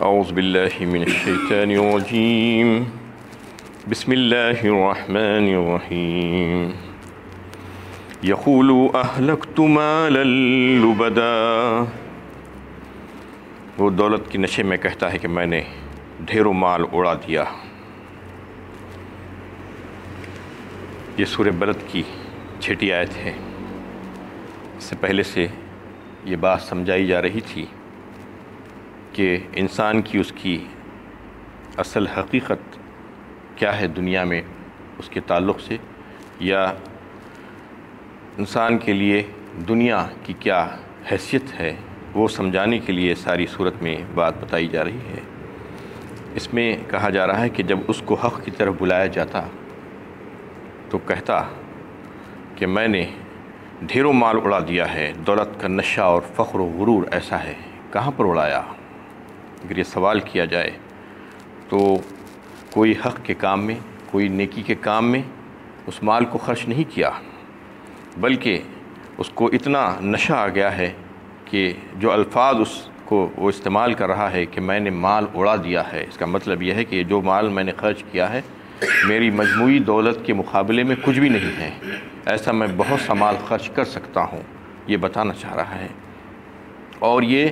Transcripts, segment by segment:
اعوذ باللہ من الشیطان الرجیم بسم اللہ الرحمن الرحیم یقول اہلکت مالا لبدا، وہ دولت کے نشے میں کہتا ہے کہ میں نے ڈھیروں مال اڑا دیا۔ یہ سورہ بلد کی 6 آیت ہے۔ اس سے پہلے سے یہ بات سمجھائی جا رہی تھی کہ انسان کی اس کی اصل حقیقت کیا ہے دنیا میں اس کے تعلق سے، یا انسان کے لیے دنیا کی کیا حیثیت ہے، وہ سمجھانے کے لیے ساری صورت میں بات بتائی جا رہی ہے۔ اس میں کہا جا رہا ہے کہ جب اس کو حق کی طرف بلایا جاتا تو کہتا کہ میں نے ڈھیروں مال اڑا دیا ہے، دولت کا نشہ اور فخر و غرور ایسا ہے۔ کہاں پر اڑایا؟ اگر یہ سوال کیا جائے تو کوئی حق کے کام میں، کوئی نیکی کے کام میں اس مال کو خرچ نہیں کیا، بلکہ اس کو اتنا نشہ آ گیا ہے کہ جو الفاظ اس کو وہ استعمال کر رہا ہے کہ میں نے مال اڑا دیا ہے، اس کا مطلب یہ ہے کہ جو مال میں نے خرچ کیا ہے میری مجموعی دولت کے مقابلے میں کچھ بھی نہیں ہے، ایسا میں بہت سا مال خرچ کر سکتا ہوں، یہ بتانا چاہ رہا ہے۔ اور یہ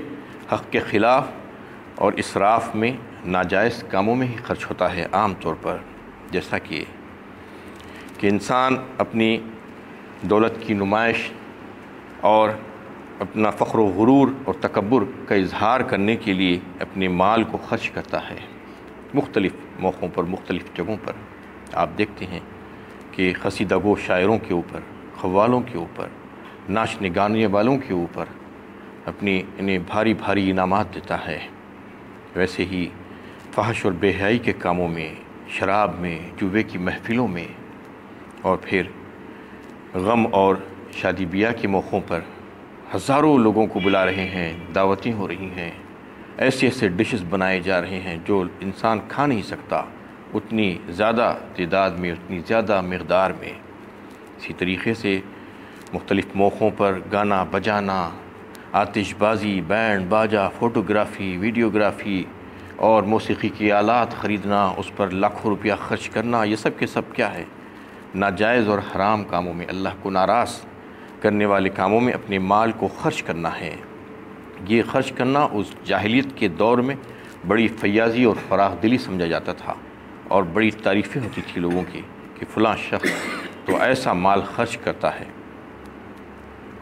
حق کے خلاف اور اسراف میں، ناجائز کاموں میں ہی خرچ ہوتا ہے عام طور پر، جیسا کہ انسان اپنی دولت کی نمائش اور اپنا فخر و غرور اور تکبر کا اظہار کرنے کے لیے اپنے مال کو خرچ کرتا ہے مختلف موقعوں پر، مختلف جگہوں پر۔ آپ دیکھتے ہیں کہ قصیدہ گو شاعروں کے اوپر، قوالوں کے اوپر، ناچنے گانے والوں کے اوپر انہیں بھاری بھاری انعامات دیتا ہے۔ ویسے ہی فحش اور بے حیائی کے کاموں میں، شراب میں، جوے کی محفلوں میں، اور پھر غم اور شادی بیاہ کے موقعوں پر ہزاروں لوگوں کو بلا رہے ہیں، دعوتیں ہو رہی ہیں، ایسے ایسے ڈشز بنائے جا رہے ہیں جو انسان کھا نہیں سکتا، اتنی زیادہ تعداد میں، اتنی زیادہ مقدار میں۔ اسی طریقے سے مختلف موقعوں پر گانا بجانا، آتش بازی، بینڈ باجا، فوٹوگرافی، ویڈیوگرافی اور موسیقی کی آلات خریدنا، اس پر لاکھوں روپیہ خرچ کرنا، یہ سب کے سب کیا ہے؟ ناجائز اور حرام کاموں میں، اللہ کو ناراض کرنے والے کاموں میں اپنے مال کو خرچ کرنا ہے۔ یہ خرچ کرنا اس جاہلیت کے دور میں بڑی فیاضی اور فراخ دلی سمجھا جاتا تھا، اور بڑی تعریفیں ہوتی تھی لوگوں کی کہ فلاں شخص تو ایسا مال خرچ کرتا ہے۔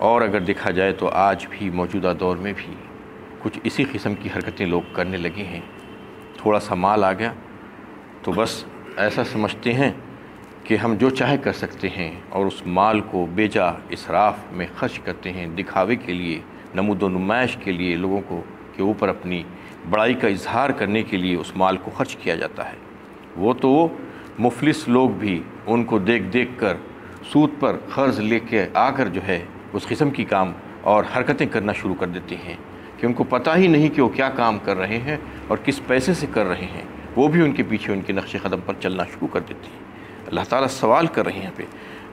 اور اگر دیکھا جائے تو آج بھی موجودہ دور میں بھی کچھ اسی قسم کی حرکتیں لوگ کرنے لگے ہیں۔ تھوڑا سا مال آ گیا تو بس ایسا سمجھتے ہیں کہ ہم جو چاہے کر سکتے ہیں، اور اس مال کو بے جا اسراف میں خرچ کرتے ہیں، دکھاوے کے لیے، نمود و نمائش کے لیے، لوگوں کو کے اوپر اپنی بڑائی کا اظہار کرنے کے لیے اس مال کو خرچ کیا جاتا ہے۔ وہ تو مفلس لوگ بھی ان کو دیکھ دیکھ کر سود پر قرض لے کے آ کر جو ہے اس قسم کی کام اور حرکتیں کرنا شروع کر دیتے ہیں کہ ان کو پتہ ہی نہیں کہ وہ کیا کام کر رہے ہیں اور کس پیسے سے کر رہے ہیں، وہ بھی ان کے پیچھے ان کے نقش قدم پر چلنا شروع کر دیتے ہیں۔ اللہ تعالیٰ سوال کر رہے ہیں یہاں پہ،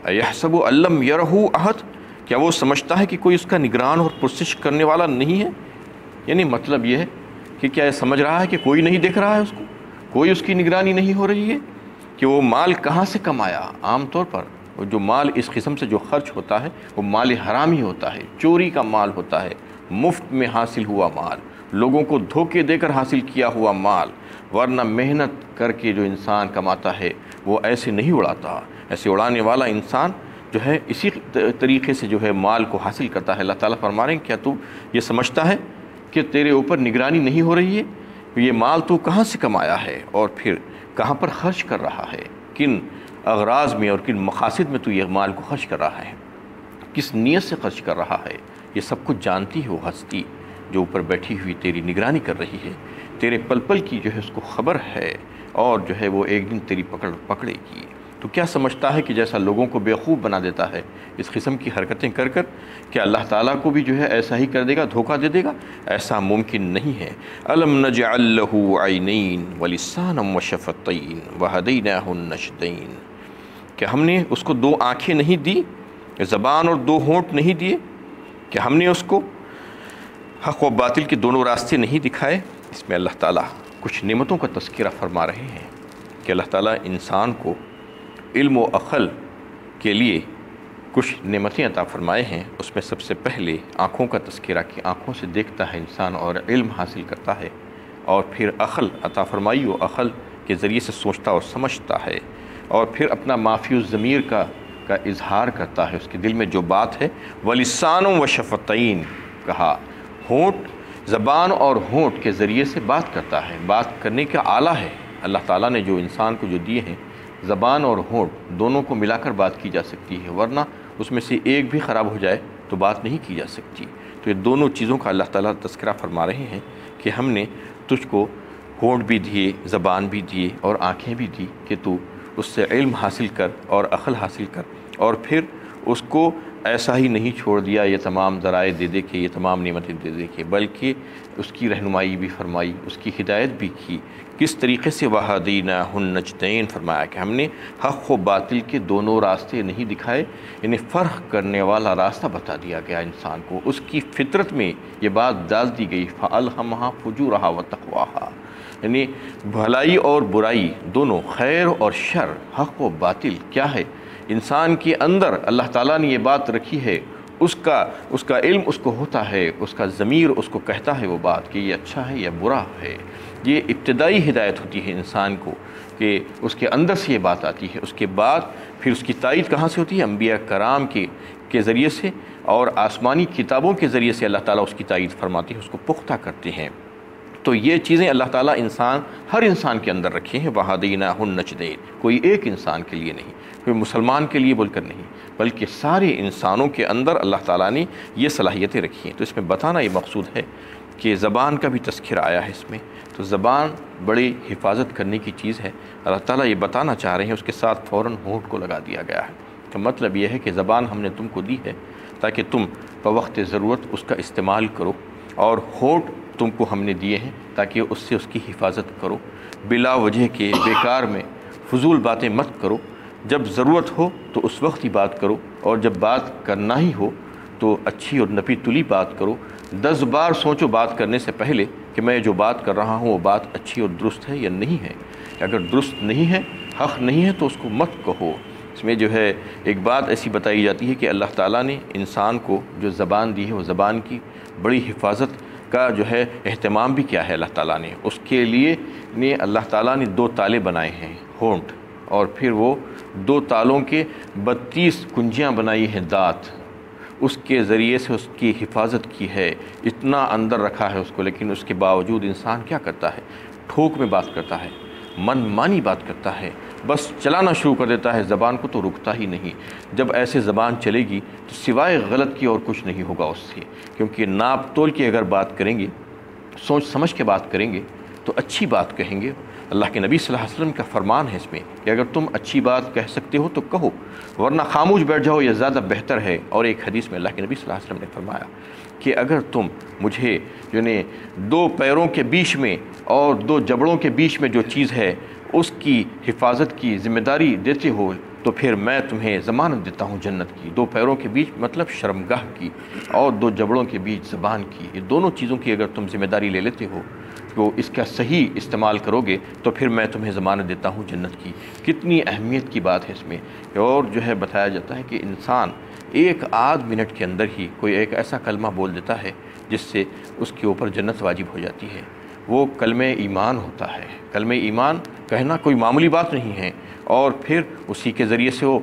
اَيَحْسَبُ أَن لَّمْ يَرَهُ أَحَدٌ، کیا وہ سمجھتا ہے کہ کوئی اس کا نگران اور پرسش کرنے والا نہیں ہے؟ یعنی مطلب یہ ہے کہ کیا یہ سمجھ رہا ہے کہ کوئی نہیں دیکھ رہا ہے اس کو، کوئی اس کی نگرانی نہیں ہو رہی ہے کہ وہ مال کہاں سے کمایا؟ عام طور پر جو مال اس قسم سے جو خرچ ہوتا ہے وہ مال حرام ہی ہوتا ہے، چوری کا مال ہوتا ہے، مفت میں حاصل ہوا مال، لوگوں کو دھوکے دے کر حاصل کیا ہوا مال، ورنہ محنت کر کے جو انسان کماتا ہے وہ ایسے نہیں اڑاتا۔ ایسے اڑانے والا انسان جو ہے اسی طریقے سے جو ہے مال کو حاصل کرتا ہے۔ اللہ تعالیٰ فرما رہے ہیں کیا تو یہ سمجھتا ہے کہ تیرے اوپر نگرانی نہیں ہو رہی ہے؟ یہ مال تو کہاں سے کمایا ہے اور پھر کہاں پر خرچ کر رہا ہے، کن اغراض میں اور کن مقاصد میں تو یہ مال کو خرچ کر رہا ہے، کس نیت سے خرچ کر رہا ہے؟ یہ سب کچھ جانتی ہے وہ ہستی جو اوپر بیٹھی ہوئی تیری نگرانی کر رہی ہے، تیرے پل پل کی جو ہے اس کو خبر ہے، اور جو ہے وہ ایک دن تیری پکڑے گی۔ تو کیا سمجھتا ہے کہ جیسا لوگوں کو بیوقوف بنا دیتا ہے اس قسم کی حرکتیں کر کر، کیا اللہ تعالیٰ کو بھی جو ہے ایسا ہی کر دے گا، دھوکہ دے دے گا؟ ایسا ممکن نہیں ہے۔ أَلَمْ نَجْعَلْ لَهُ عَيْنَيْنِ وَلِسَانًا وَشَفَتَيْنِ وَهَدَيْنَاهُ النَّجْدَيْنِ، کہ ہم نے اس کو 2 آنکھیں نہیں دی، زبان اور 2 ہونٹ نہیں دیے، کہ ہم نے اس کو حق و باطل کے دونوں راستے نہیں دکھائے، اس میں اللہ تعالیٰ کچھ نعمتوں کا تذکرہ فرما رہے ہیں کہ اللہ تعالیٰ انسان کو علم و عقل کے لیے کچھ نعمتیں عطا فرمائے ہیں۔ اس میں سب سے پہلے آنکھوں کا تذکرہ کہ آنکھوں سے دیکھتا ہے انسان اور علم حاصل کرتا ہے، اور پھر عقل عطا فرمائی و عقل کے ذریعے سے سوچتا اور سمجھتا ہے، اور پھر اپنا مافی الضمیر کا اظہار کرتا ہے، اس کے دل میں جو بات ہے۔ وَلِسَانٌ وَشَفَتَيْن کہا، ہونٹ، زبان اور ہونٹ کے ذریعے سے بات کرتا ہے، بات کرنے کا آلہ ہے۔ اللہ تعالیٰ نے جو انسان کو جو دیے ہیں، زبان اور ہونٹ دونوں کو ملا کر بات کی جا سکتی ہے، ورنہ اس میں سے ایک بھی خراب ہو جائے تو بات نہیں کی جا سکتی۔ تو یہ دونوں چیزوں کا اللہ تعالیٰ تذکرہ فرما رہے ہیں کہ ہم نے تجھ کو ہونٹ بھی دیے، زبان بھی دیے اور آنکھیں بھی دی کہ تو اس سے علم حاصل کر اور عقل حاصل کر، اور پھر اس کو ایسا ہی نہیں چھوڑ دیا یہ تمام ذرائع دے دے کے، یہ تمام نعمتیں دے دے کے، بلکہ اس کی رہنمائی بھی فرمائی، اس کی ہدایت بھی کی۔ کس طریقے سے وَهَدَيْنَاهُ النَّجْدَيْن فرمایا کہ ہم نے حق و باطل کے دونوں راستے نہیں دکھائے، یعنی فرق کرنے والا راستہ بتا دیا گیا انسان کو، اس کی فطرت میں یہ بات ڈال دی گئی، فَأَلْهَمَهَا فُجُورَهَا وَتَقْوَاهَا، یعنی بھلائی اور برائی دونوں، خیر اور شر، حق و باطل کیا ہے، انسان کے اندر اللہ تعالیٰ نے یہ بات رکھی ہے، اس کا علم اس کو ہوتا ہے، اس کا ضمیر اس کو کہتا ہے وہ بات کہ یہ اچھا ہے یا برا ہے۔ یہ ابتدائی ہدایت ہوتی ہے انسان کو کہ اس کے اندر سے یہ بات آتی ہے، اس کے بعد پھر اس کی تائید کہاں سے ہوتی ہے؟ انبیاء کرام کے ذریعے سے اور آسمانی کتابوں کے ذریعے سے اللہ تعالیٰ اس کی تائید فرماتی ہے، اس کو پختہ کرتے ہیں۔ تو یہ چیزیں اللہ تعالیٰ ہر انسان کے اندر رکھے ہیں، وَهَدَيْنَاهُ النَّجْدَيْن، کوئی ایک انسان کے لیے نہیں، کوئی مسلمان کے لیے بول کر نہیں، بلکہ سارے انسانوں کے اندر اللہ تعالیٰ نے یہ صلاحیتیں رکھی ہیں۔ تو اس میں بتانا یہ مقصود ہے کہ زبان کا بھی تذکرہ آیا ہے اس میں، تو زبان بڑی حفاظت کرنے کی چیز ہے، اللہ تعالیٰ یہ بتانا چاہ رہے ہیں، اس کے ساتھ فوراً ہونٹ کو لگا دیا گیا ہے۔ تو مطلب یہ ہے کہ زبان ہم نے تم کو دی ہے تاکہ تم بوقت ضرورت اس کا استعمال کرو، اور ہونٹ تم کو ہم نے دیے ہیں تاکہ اس سے اس کی حفاظت کرو، بلا وجہ کے بیکار میں فضول باتیں مت کرو، جب ضرورت ہو تو اس وقت ہی بات کرو، اور جب بات کرنا ہی ہو تو اچھی اور نپی تلی بات کرو۔ 10 بار سوچو بات کرنے سے پہلے کہ میں جو بات کر رہا ہوں وہ بات اچھی اور درست ہے یا نہیں ہے، اگر درست نہیں ہے، حق نہیں ہے تو اس کو مت کہو۔ اس میں جو ہے ایک بات ایسی بتائی جاتی ہے کہ اللہ تعالیٰ نے انسان کو جو زبان دی ہے وہ زبان کی بڑی حفاظت کا جو ہے اہتمام بھی کیا ہے اللہ تعالیٰ نے، اس کے لیے اللہ تعالیٰ نے 2 تالے بنائے ہیں، ہونٹ، اور پھر وہ 2 تالوں کے 32 کنجیاں بنائی ہیں، دانت، اس کے ذریعے سے اس کی حفاظت کی ہے، اتنا اندر رکھا ہے اس کو، لیکن اس کے باوجود انسان کیا کرتا ہے؟ ٹھوک میں بات کرتا ہے، من مانی بات کرتا ہے، بس چلانا شروع کر دیتا ہے زبان کو، تو رکتا ہی نہیں۔ جب ایسے زبان چلے گی تو سوائے غلط کی اور کچھ نہیں ہوگا اس سے، کیونکہ ناپ تول کی اگر بات کریں گے، سوچ سمجھ کے بات کریں گے تو اچھی بات کہیں گے۔ اللہ کے نبی صلی اللہ علیہ وسلم کا فرمان ہے اس میں کہ اگر تم اچھی بات کہہ سکتے ہو تو کہو، ورنہ خاموش بیٹھ جاؤ، یہ زیادہ بہتر ہے۔ اور ایک حدیث میں اللہ کے نبی صلی اللہ علیہ وسلم نے فرمایا کہ اگر تم مجھے 2 پیروں کے بیچ میں اور 2 جبڑوں کے بیچ میں جو چیز ہے اس کی حفاظت کی ذمہ داری دیتے ہو تو پھر میں تمہیں ضمانت دیتا ہوں جنت کی۔ 2 پیروں کے بیچ مطلب شرمگاہ کی، اور 2 جبڑوں کے بیچ زبان کی، یہ دونوں چیزوں کی اگر تم ذمہ داری لے لیتے ہو تو اس کا صحیح استعمال کرو گے تو پھر میں تمہیں ضمانت دیتا ہوں جنت کی۔ کتنی اہمیت کی بات ہے اس میں، اور جو ہے بتایا جاتا ہے کہ انسان 1 منٹ کے اندر ہی کوئی ایک ایسا کلمہ بول دیتا ہے جس سے اس کے اوپر جنت واجب ہو جاتی ہے، وہ کلمہ ایمان ہوتا ہے۔ کلمہ ایمان کہنا کوئی معمولی بات نہیں ہے، اور پھر اسی کے ذریعے سے وہ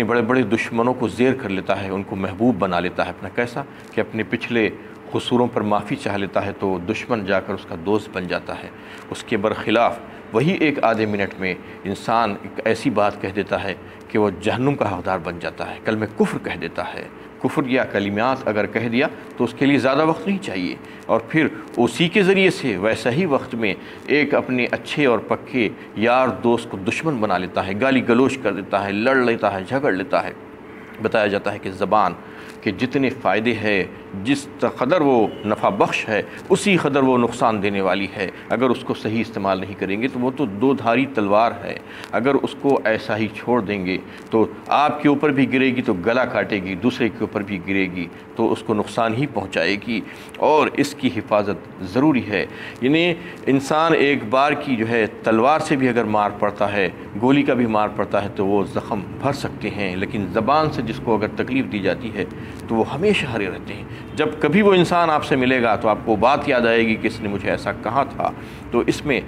بڑے بڑے دشمنوں کو زیر کر لیتا ہے، ان کو محبوب بنا لیتا ہے اپنا، کیسا کہ اپنے پچھلے قصوروں پر معافی چاہ لیتا ہے تو دشمن جا کر اس کا دوست بن جاتا ہے۔ اس کے برخلاف وہی 1 منٹ میں انسان ایک ایسی بات کہہ دیتا ہے کہ وہ جہنم کا حقدار بن جاتا ہے، کلمہ کفر کہہ دیتا ہے۔ کفر یا کلمات اگر کہہ دیا تو اس کے لیے زیادہ وقت نہیں چاہیے، اور پھر اسی کے ذریعے سے ویسا ہی وقت میں ایک اپنے اچھے اور پکے یار دوست کو دشمن بنا لیتا ہے، گالی گلوچ کر دیتا ہے، لڑ لیتا ہے، جھگڑ لیتا ہے۔ بتایا جاتا ہے کہ زبان کے جتنے فائدے ہیں جس قدر وہ نفع بخش ہے اسی قدر وہ نقصان دینے والی ہے۔ اگر اس کو صحیح استعمال نہیں کریں گے تو وہ تو دو دھاری تلوار ہے، اگر اس کو ایسا ہی چھوڑ دیں گے تو آپ کے اوپر بھی گرے گی تو گلا کاٹے گی، دوسرے کے اوپر بھی گرے گی تو اس کو نقصان ہی پہنچائے گی، اور اس کی حفاظت ضروری ہے۔ یعنی انسان ایک بار کی جو ہے تلوار سے بھی اگر مار پڑتا ہے، گولی کا بھی مار پڑتا ہے تو وہ زخم بھر سکتے ہیں، لیکن زبان سے جس کو اگر تکلیف دی جاتی ہے تو وہ ہمیشہ ہرے رہتے ہیں۔ جب کبھی وہ انسان آپ سے ملے گا تو آپ کو بات یاد آئے گی کہ اس نے مجھے ایسا کہا تھا۔ تو اس میں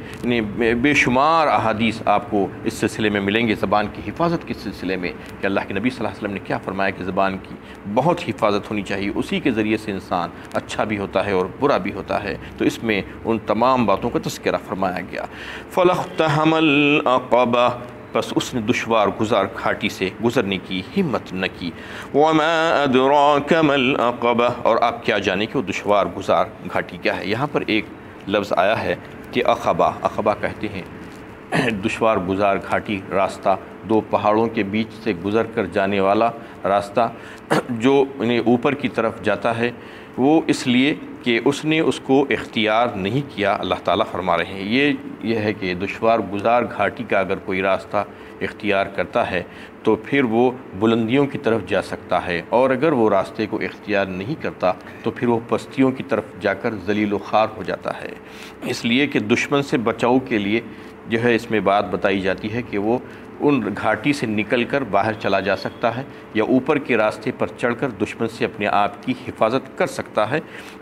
بے شمار احادیث آپ کو اس سلسلے میں ملیں گے، زبان کی حفاظت کے سلسلے میں، کہ اللہ کے نبی صلی اللہ علیہ وسلم نے کیا فرمایا کہ زبان کی بہت حفاظت ہونی چاہیے، اسی کے ذریعے سے انسان اچھا بھی ہوتا ہے اور برا بھی ہوتا ہے۔ تو اس میں ان تمام باتوں کا تذکرہ فرمایا گیا۔ فَلَاقْتَحَمَ الْعَقَبَةَ، بس اس نے دشوار گزار گھاٹی سے گزرنے کی ہمت نہ کی۔ وَمَا أَدْرَاكَ مَا الْعَقَبَةُ، اور آپ کیا جانیں کہ وہ دشوار گزار گھاٹی کیا ہے۔ یہاں پر ایک لفظ آیا ہے کہ عقبہ، عقبہ کہتے ہیں دشوار گزار گھاٹی، راستہ، دو پہاڑوں کے بیچ سے گزر کر جانے والا راستہ جو انہیں اوپر کی طرف جاتا ہے، وہ اس لیے کہ اس نے اس کو اختیار نہیں کیا۔ اللہ تعالیٰ فرما رہے ہیں یہ ہے کہ دشوار گزار گھاٹی کا اگر کوئی راستہ اختیار کرتا ہے تو پھر وہ بلندیوں کی طرف جا سکتا ہے، اور اگر وہ راستے کو اختیار نہیں کرتا تو پھر وہ پستیوں کی طرف جا کر ذلیل و خوار ہو جاتا ہے۔ اس لیے کہ دشمن سے بچاؤ کے لیے جو ہے اس میں بات بتائی جاتی ہے کہ وہ ان گھاٹی سے نکل کر باہر چلا جا سکتا ہے، یا اوپر کے راستے پر چڑھ کر دشمن سے اپنے آپ کی حفاظت کر سکتا ہے،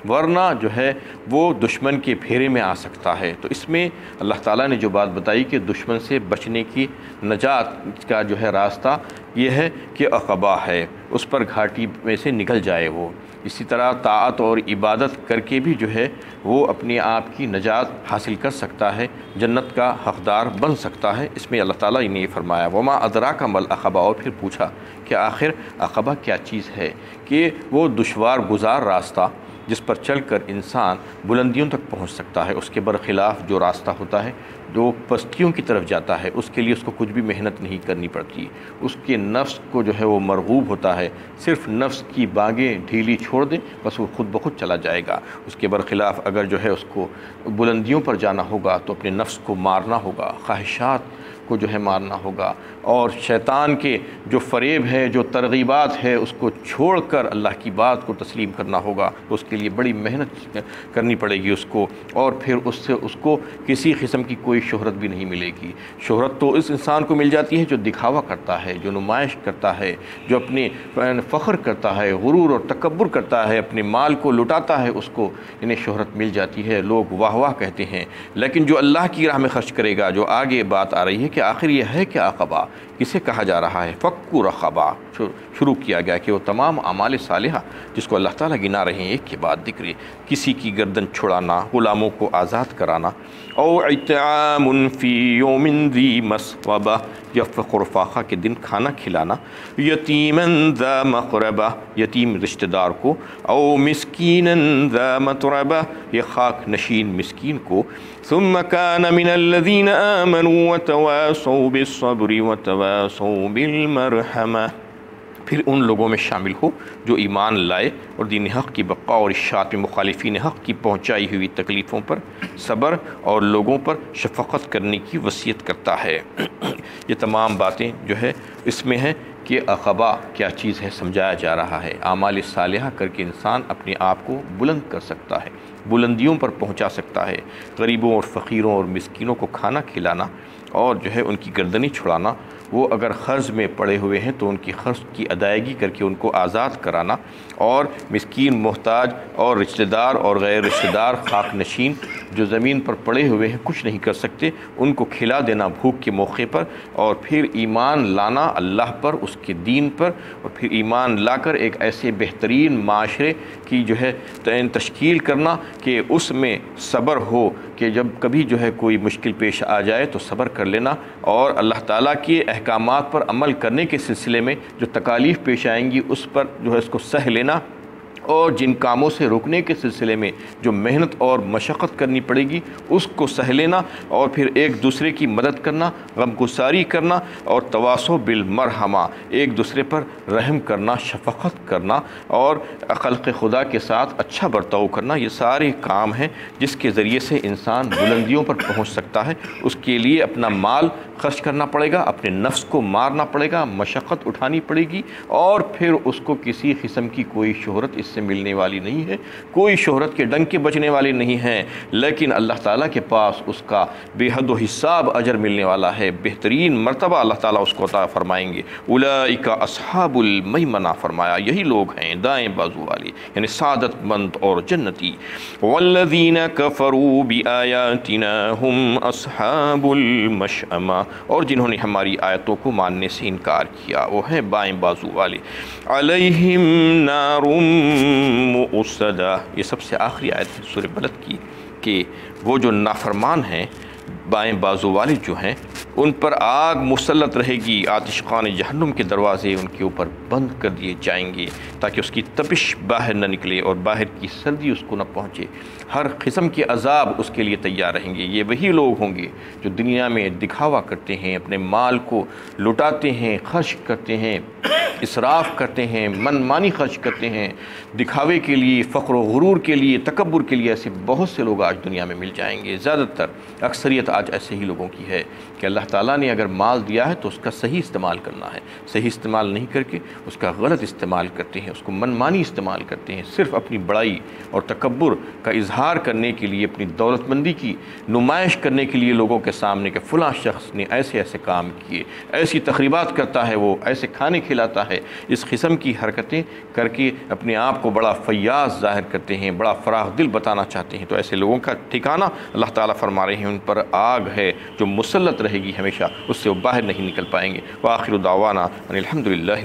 ورنہ جو ہے وہ دشمن کے پھیرے میں آ سکتا ہے۔ تو اس میں اللہ تعالیٰ نے جو بات بتائی کہ دشمن سے بچنے کی نجات کا جو ہے راستہ یہ ہے کہ عقبہ ہے، اس پر گھاٹی میں سے نکل جائے وہ۔ اسی طرح طاعت اور عبادت کر کے بھی جو ہے وہ اپنے آپ کی نجات حاصل کر سکتا ہے، جنت کا حقدار بن سکتا ہے۔ اس میں اللہ تعالیٰ نے یہ فرمایا وما ادراک ما العقبہ، اور پھر پوچھا کہ آخر عقبہ کیا چیز ہے، کہ وہ دشوار گزار راستہ جس پر چل کر انسان بلندیوں تک پہنچ سکتا ہے، اس کے برخلاف جو راستہ ہوتا ہے جو پستیوں کی طرف جاتا ہے اس کے لیے اس کو کچھ بھی محنت نہیں کرنی پڑتی، اس کے نفس کو جو ہے وہ مرغوب ہوتا ہے، صرف نفس کی باگیں ڈھیلی چھوڑ دیں بس وہ خود بخود چلا جائے گا۔ اس کے برخلاف اگر جو ہے اس کو بلندیوں پر جانا ہوگا تو اپنے نفس کو مارنا ہوگا، خواہشات کو جو ہے مارنا ہوگا، اور شیطان کے جو فریب ہے، جو ترغیبات ہے، اس کو چھوڑ کر اللہ کی بات کو تسلیم کرنا ہوگا۔ تو اس کے لیے بڑی محنت کرنی پڑے گی اس کو، اور پھر اس کو کسی قسم کی کوئی شہرت بھی نہیں ملے گی۔ شہرت تو اس انسان کو مل جاتی ہے جو دکھاوا کرتا ہے، جو نمائش کرتا ہے، جو اپنے فخر کرتا ہے، غرور اور تکبر کرتا ہے، اپنے مال کو لٹاتا ہے، اس کو انہیں شہرت مل جاتی ہے، لوگ واہ واہ کہتے ہیں۔ لیکن جو اللہ کی راہ میں خرچ کرے گا، جو آگے بات آ رہی ہے کہ آخر یہ ہے کہ عقبہ کسے کہا جا رہا ہے، فک رقبہ شروع کیا گیا کہ وہ تمام اعمال صالحہ جس کو اللہ تعالیٰ گنا رہے ہیں ایک کے بعد ذکر، کسی کی گردن چھڑانا، غلاموں کو آزاد کرانا، او اطعام فی یوم ذی مسغبہ، یا فقر فاقہ کے دن کھانا کھلانا، یتیما ذا مقربہ، یتیم رشتہ دار کو، او مسکینا ذا متربہ، یہ خاک نشین مسکین کو، ثم كان من الذين آمنوا وتواصوا بالصبر وتواصوا بالمرحمة، پھر ان لوگوں میں شامل ہو جو ایمان لائے اور دین حق کی بقا اور اشاعت میں مخالفین حق کی پہنچائی ہوئی تکلیفوں پر صبر اور لوگوں پر شفقت کرنے کی وصیت کرتا ہے۔ یہ تمام باتیں جو ہے اس میں ہے کہ عقبہ کیا چیز ہے سمجھایا جا رہا ہے۔ اعمال صالحہ کر کے انسان اپنے آپ کو بلند کر سکتا ہے، بلندیوں پر پہنچا سکتا ہے۔ غریبوں اور فقیروں اور مسکینوں کو کھانا کھلانا اور جو ہے ان کی گردنیں چھڑانا، وہ اگر قرض میں پڑے ہوئے ہیں تو ان کی قرض کی ادائیگی کر کے ان کو آزاد کرانا، اور مسکین، محتاج اور رشتہ دار اور غیر رشتہ دار خاک نشین جو زمین پر پڑے ہوئے ہیں کچھ نہیں کر سکتے، ان کو کھلا دینا بھوک کے موقع پر، اور پھر ایمان لانا اللہ پر، اس کے دین پر، اور پھر ایمان لا کر ایک ایسے بہترین معاشرے کی جو ہے تشکیل کرنا کہ اس میں صبر ہو، کہ جب کبھی جو ہے کوئی مشکل پیش آ جائے تو صبر کر لینا، اور اللہ تعالیٰ کے احکامات پر عمل کرنے کے سلسلے میں جو تکالیف پیش آئیں گی اس پر جو ہے اس کو سہ لینا، اور جن کاموں سے رکنے کے سلسلے میں جو محنت اور مشقت کرنی پڑے گی اس کو سہ لینا، اور پھر ایک دوسرے کی مدد کرنا، غمگساری کرنا، اور تواصو بالمرحمہ، ایک دوسرے پر رحم کرنا، شفقت کرنا، اور خلق خدا کے ساتھ اچھا برتاؤ کرنا، یہ سارے کام ہیں جس کے ذریعے سے انسان بلندیوں پر پہنچ سکتا ہے۔ اس کے لیے اپنا مال خرچ کرنا پڑے گا، اپنے نفس کو مارنا پڑے گا، مشقت اٹھانی پڑے گی، اور پھر اس کو کسی قسم کی کوئی شہرت اس سے ملنے والی نہیں ہے، کوئی شہرت کے ڈنک کے بچنے والے نہیں ہیں، لیکن اللہ تعالیٰ کے پاس اس کا بے حد و حساب اجر ملنے والا ہے، بہترین مرتبہ اللہ تعالیٰ اس کو عطا فرمائیں گے۔ اولئک اصحاب المیمنہ، فرمایا یہی لوگ ہیں دائیں بازو والے، یعنی سعادت مند اور جنتی۔ والذین کفروا بآیاتنا هم اصحاب المشأمہ، اور جنہوں نے ہماری آیتوں کو ماننے سے انکار کیا وہ ہیں بائیں بازو والے۔ علیہم نار مؤصدہ، یہ سب سے آخری آیت ہے سورہ بلد کی، کہ وہ جو نافرمان ہیں بائیں بازو والے جو ہیں ان پر آگ مسلط رہے گی، آتش خان جہنم کے دروازے ان کے اوپر بند کر دیے جائیں گے تاکہ اس کی تپش باہر نہ نکلے اور باہر کی سردی اس کو نہ پہنچے، ہر قسم کے عذاب اس کے لیے تیار رہیں گے۔ یہ وہی لوگ ہوں گے جو دنیا میں دکھاوا کرتے ہیں، اپنے مال کو لٹاتے ہیں، خرچ کرتے ہیں، اسراف کرتے ہیں، من مانی خرچ کرتے ہیں، دکھاوے کے لیے، فخر و غرور کے لیے، تکبر کے لیے۔ ایسے بہت سے لوگ آج دنیا میں مل جائیں گے، زیادہ تر اکثریت آج ایسے ہی لوگوں کی ہے کہ اللہ تعالیٰ نے اگر مال دیا ہے تو اس کا صحیح استعمال کرنا ہے، صحیح استعمال نہیں کر کے اس کا غلط استعمال کرتے ہیں، اس کو من مانی استعمال کرتے ہیں، صرف اپنی بڑائی اور تکبر کا اظہار کرنے کے لیے، اپنی دولت مندی کی نمائش کرنے کے لیے لوگوں کے سامنے کہ فلاں شخص نے ایسے ایسے کام کیے، ایسی تقریبات کرتا ہے، وہ ایسے کھانے کھلاتا ہے، اس قسم کی حرکتیں کر کے اپنے آپ کو بڑا فیاض ظاہر کرتے ہیں، بڑا فراخ دل بتانا چاہتے ہیں۔ تو ایسے لوگوں کا ٹھکانہ اللہ تعالیٰ فرما رہے ہیں ان پر آگ ہے جو مسلط رہے گی ہمیشہ، اس سے وہ باہر نہیں نکل پائیں گے۔ وآخر دعوانا ان الحمدللہ